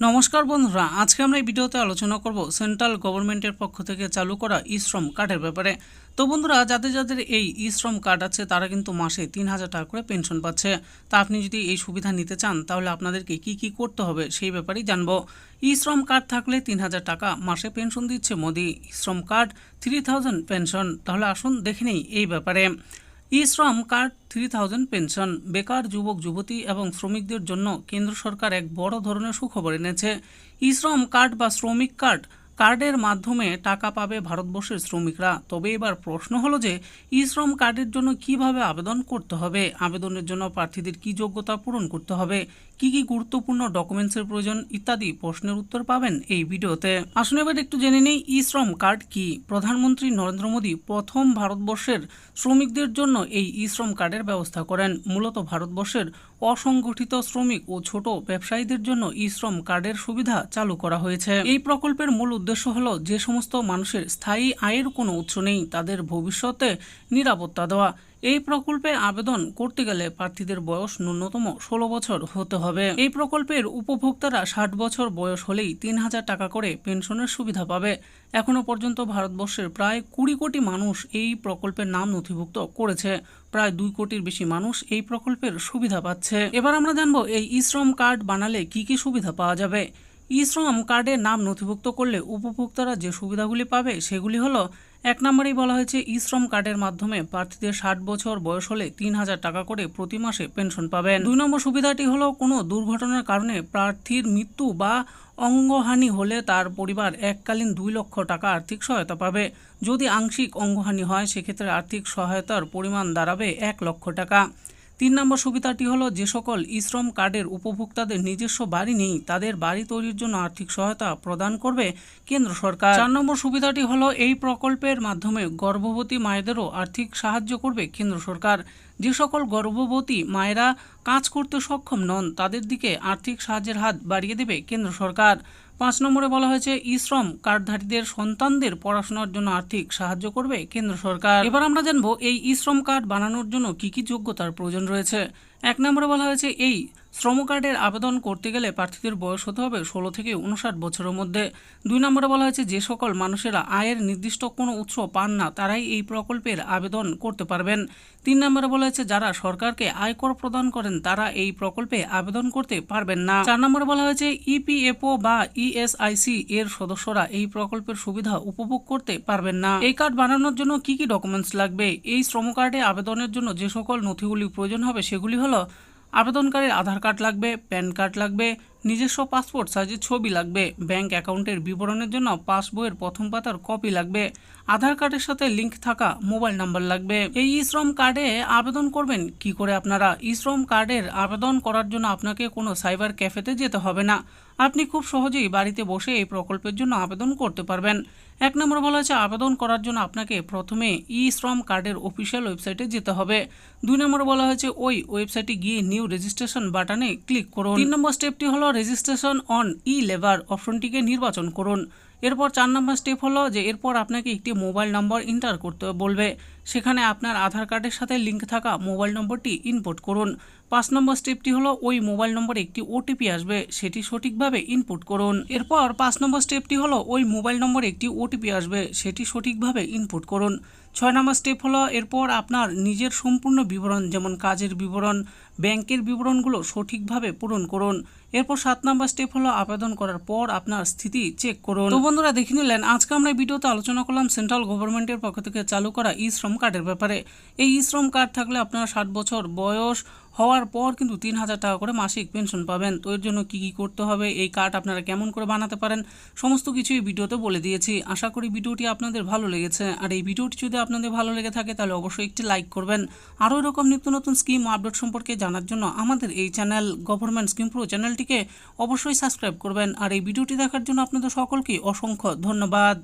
নমস্কার বন্ধুরা, আজকে আমরা এই ভিডিওতে আলোচনা করব সেন্ট্রাল গভর্নমেন্টের পক্ষ থেকে চালু করা ই-শ্রম কার্ডের ব্যাপারে। তো বন্ধুরা, যাদের যাদের এই ই-শ্রম কার্ড আছে তারা কিন্তু মাসে ৩,০০০ টাকা করে পেনশন পাচ্ছে। তা আপনি যদি এই সুবিধা নিতে চান তাহলে আপনাদেরকে কি কি করতে হবে সেই ব্যাপারেই জানবো। ই-শ্রম কার্ড থাকলে ৩,০০০ টাকা মাসে পেনশন দিচ্ছে মোদি। ই-শ্রম card 3,000 pension. তাহলে আসুন দেখে নেই এই ব্যাপারে। ই-শ্রম কার্ড 3,000 পেনশন বেকার যুবক যুবতী এবং শ্রমিকদের জন্য কেন্দ্র সরকার এক বড় ধরনের সুখবর এনেছে। ই-শ্রম কার্ড বা শ্রমিক কার্ডের মাধ্যমে টাকা পাবে ভারতবর্ষের শ্রমিকরা। তবে এবার প্রশ্ন হলো যে ই-শ্রম কার্ডের জন্য কিভাবে আবেদন করতে হবে, আবেদনের জন্য প্রার্থীদের কি যোগ্যতা পূরণ করতে হবে, কি কি গুরুত্বপূর্ণ ডকুমেন্টসের প্রয়োজন ইত্যাদি প্রশ্নের উত্তর পাবেন এই ভিডিওতে। আসুন এবার একটু জেনে নেই ই-শ্রম কার্ড কি। প্রধানমন্ত্রী নরেন্দ্র মোদী প্রথম ভারতবর্ষের শ্রমিকদের জন্য এই ই-শ্রম কার্ডের ব্যবস্থা করেন। মূলত ভারতবর্ষের অসংগঠিত শ্রমিক ও ছোট ব্যবসায়ীদের জন্য ই-শ্রম কার্ডের সুবিধা চালু করা হয়েছে। এই প্রকল্পের মূল উদ্দেশ্য হলো যে সমস্ত মানুষের স্থায়ী আয়ের কোনো উৎস নেই তাদের ভবিষ্যতে নিরাপত্তা দেওয়া। এই প্রকল্পে আবেদন করতে গেলে প্রার্থীদের বয়স ন্যূনতম 16 বছর হতে হবে। এই প্রকল্পের উপভোক্তারা 60 বছর বয়স হলেই 3,000 টাকা করে পেনশনের সুবিধা পাবে। এখনো পর্যন্ত ভারতবর্ষের প্রায় 20 কোটি মানুষ এই প্রকল্পের নাম নথিভুক্ত করেছে। প্রায় 2 কোটির বেশি মানুষ এই প্রকল্পের সুবিধা পাচ্ছে। এবার আমরা জানবো এই ই-শ্রম কার্ড বানালে কি কি সুবিধা পাওয়া যাবে। ই-শ্রম কার্ডে নাম নথিভুক্ত করলে উপভোক্তারা যে সুবিধাগুলি পাবে সেগুলি হলো, 1 নম্বরেই বলা হয়েছে ই-শ্রম কার্ডের মাধ্যমে প্রার্থীদের 60 বছর বয়স হলে 3,000 টাকা করে প্রতি মাসে পেনশন পাবেন। 2 নম্বর সুবিধাটি হলো কোনো দুর্ঘটনার কারণে প্রার্থীর মৃত্যু বা অঙ্গহানি হলে তার পরিবার এককালীন 2 লক্ষ টাকা আর্থিক সহায়তা পাবে। যদি আংশিক অঙ্গহানি হয় সেক্ষেত্রে আর্থিক সহায়তার পরিমাণ দাঁড়াবে 1 লক্ষ টাকা। 3 নম্বর সুবিধাটি হলো যে সকল ই-শ্রম কার্ডের উপভোক্তাদের নিজস্ব বাড়ি নেই তাদের বাড়ি তৈরির জন্য আর্থিক সহায়তা প্রদান করবে কেন্দ্র সরকার। 4 নম্বর সুবিধাটি হলো এই প্রকল্পের মাধ্যমে গর্ভবতী মায়েদেরও আর্থিক সাহায্য করবে কেন্দ্র সরকার। যে সকল গর্ভবতী মায়েরা কাজ করতে সক্ষম নন তাদের দিকে আর্থিক সাহায্যের হাত বাড়িয়ে দেবে কেন্দ্র সরকার। 5 নম্বরে বলা হয়েছে ই-শ্রম কার্ডধারীদের সন্তানদের পড়াশোনার জন্য আর্থিক সাহায্য করবে কেন্দ্র সরকার। এবার আমরা জানবো এই ই-শ্রম কার্ড বানানোর জন্য কি কি যোগ্যতার প্রয়োজন রয়েছে। 1 নম্বরে বলা হয়েছে এই শ্রম কার্ডের আবেদন করতে গেলে প্রার্থীদের বয়স হতে হবে 16 থেকে 59 বছরের মধ্যে। 2 নম্বরে বলা হয়েছে যে সকল মানুষেরা আয়ের নির্দিষ্ট কোনো উৎস পান না তারাই এই প্রকল্পের আবেদন করতে পারবেন। 3 নম্বরে বলা হয়েছে যারা সরকারকে আয়কর প্রদান করেন তারা এই প্রকল্পে আবেদন করতে পারবেন না। 4 নম্বরে বলা হয়েছে ইপিএফও বা ইএসআইসি এর সদস্যরা এই প্রকল্পের সুবিধা উপভোগ করতে পারবেন না। এই কার্ড বানানোর জন্য কি কি ডকুমেন্টস লাগবে। এই শ্রম কার্ডে আবেদনের জন্য যে সকল নথিগুলি প্রয়োজন হবে সেগুলি হলো, আবেদনকারীর আধার কার্ড লাগবে, প্যান কার্ড লাগবে, নিজস্ব পাসপোর্ট সাইজের ছবি লাগবে, ব্যাংক অ্যাকাউন্টের বিবরণের জন্য পাসবইয়ের প্রথম পাতার কপি লাগবে, আধার কার্ডের সাথে লিংক থাকা মোবাইল নাম্বার লাগবে। এই ই-শ্রম কার্ডে আবেদন করবেন কি করে আপনারা। ই-শ্রম কার্ডের আবেদন করার জন্য আপনাকে কোনো সাইবার ক্যাফেতে যেতে হবে না। আপনি খুব সহজেই বাড়িতে বসে এই প্রকল্পের জন্য আবেদন করতে পারবেন। 1 নম্বর বলা হয়েছে আবেদন করার জন্য আপনাকে প্রথমে ই-শ্রম কার্ডের অফিসিয়াল ওয়েবসাইটে যেতে হবে। 2 নম্বরে বলা হয়েছে ওই ওয়েবসাইটে গিয়ে নিউ রেজিস্ট্রেশন বাটনে ক্লিক করুন। 3 নম্বর স্টেপটি হলো রেজিস্ট্রেশন অন ই-লেবার অপশনটিকে নির্বাচন করুন। এরপর 4 নম্বর স্টেপ হলো যে এরপর আপনাকে একটি মোবাইল নম্বর এন্টার করতে বলবে, সেখানে আপনার আধার কার্ডের সাথে লিঙ্ক থাকা মোবাইল নম্বরটি ইনপুট করুন। 5 নম্বর স্টেপটি হলো ওই মোবাইল নম্বরে একটি ওটিপি আসবে, সেটি সঠিকভাবে ইনপুট করুন। এরপর 5 নম্বর স্টেপটি হলো ওই মোবাইল নম্বরে একটি ওটিপি আসবে, সেটি সঠিকভাবে ইনপুট করুন। 6 নম্বর স্টেপ হলো এরপর আপনার নিজের সম্পূর্ণ বিবরণ যেমন কাজের বিবরণ, ব্যাংকের বিবরণগুলো সঠিকভাবে পূরণ করুন। এরপর 7 নম্বর স্টেপ হলো আবেদন করার পর আপনার স্থিতি চেক করুন। তো বন্ধুরা, দেখে নিলেন আজকে আমরা এই ভিডিওতে আলোচনা করলাম সেন্ট্রাল গভর্নমেন্টের পক্ষ থেকে চালু করা ই-শ্রম কার্ডের ব্যাপারে। এই ই-শ্রম কার্ড থাকলে আপনার 60 বছর বয়স হওয়ার পর কিন্তু 3,000 টাকা করে মাসিক পেনশন পাবেন। তো এর জন্য কি কি করতে হবে, এই কার্ড আপনারা কেমন করে বানাতে পারেন, সমস্ত কিছু এই ভিডিওতে বলে দিয়েছি। আশা করি ভিডিওটি আপনাদের ভালো লেগেছে। আর এই ভিডিওটি যদি আপনাদের ভালো লেগে থাকে তাহলে অবশ্যই একটি লাইক করবেন। আরও এরকম নিত্য নতুন স্কিম ও আপডেট সম্পর্কে জানার জন্য আমাদের এই চ্যানেল গভর্নমেন্ট স্কিম প্রো চ্যানেলটিকে অবশ্যই সাবস্ক্রাইব করবেন। আর এই ভিডিওটি দেখার জন্য আপনাদের সকলকে অসংখ্য ধন্যবাদ।